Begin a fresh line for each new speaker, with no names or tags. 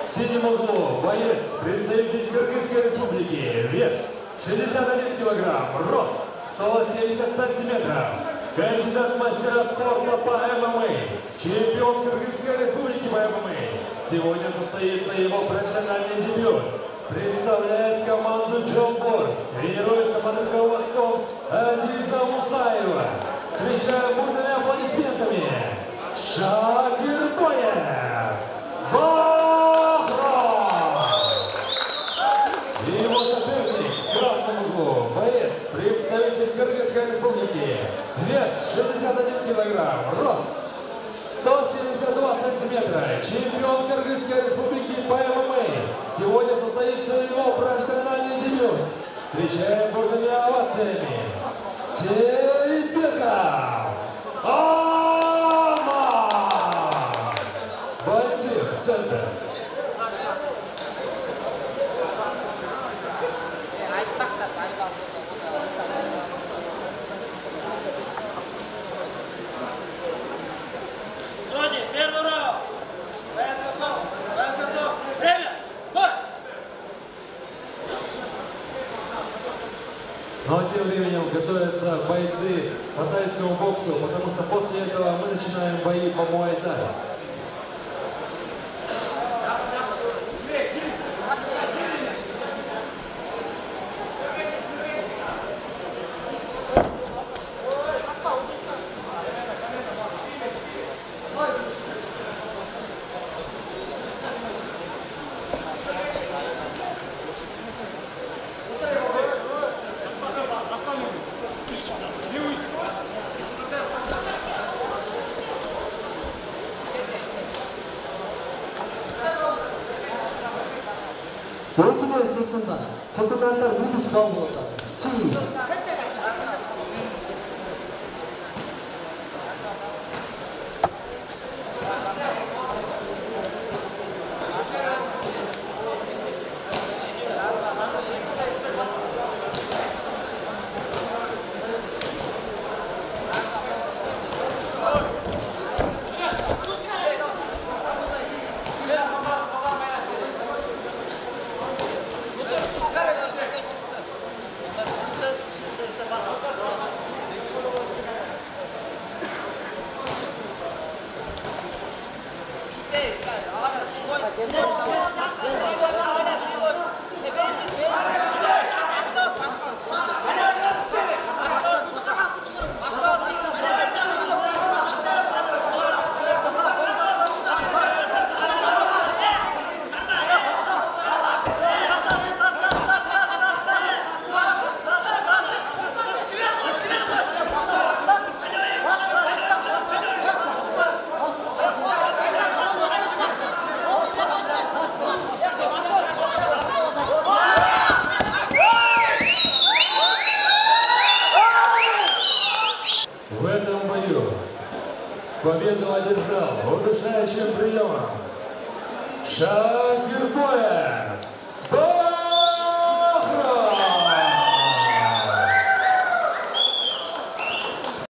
В синем углу боец, представитель Кыргызской республики, вес 61 килограмм, рост 170 сантиметров, кандидат мастера спорта по ММА, чемпион Кыргызской республики по ММА. Сегодня состоится его профессиональный дебют. Представляет команду Джон Борс, тренируется под руководством Азиза Мусаева. Встречаем бурными аплодисментами Шакирбоев Бахрам! И его соперник в красном углу, боец, представитель Кыргызской республики, вес 61 килограмм, рост 172 сантиметра, чемпион Кыргызской республики по ММА. Сегодня состоится его профессиональный дебют. Встречаем бурными овациями Сейтбеков Амар! Бойцы в центр.
Первый раунд. Боец готов. Боец готов. Время. Бой!
Ну а тем временем готовятся бойцы по тайскому боксу, потому что после этого мы начинаем бои по муай-тай.
Ortada 10分間、外からルールスカウボーター、
В этом бою победу одержал удушающим приемом Шакирбоев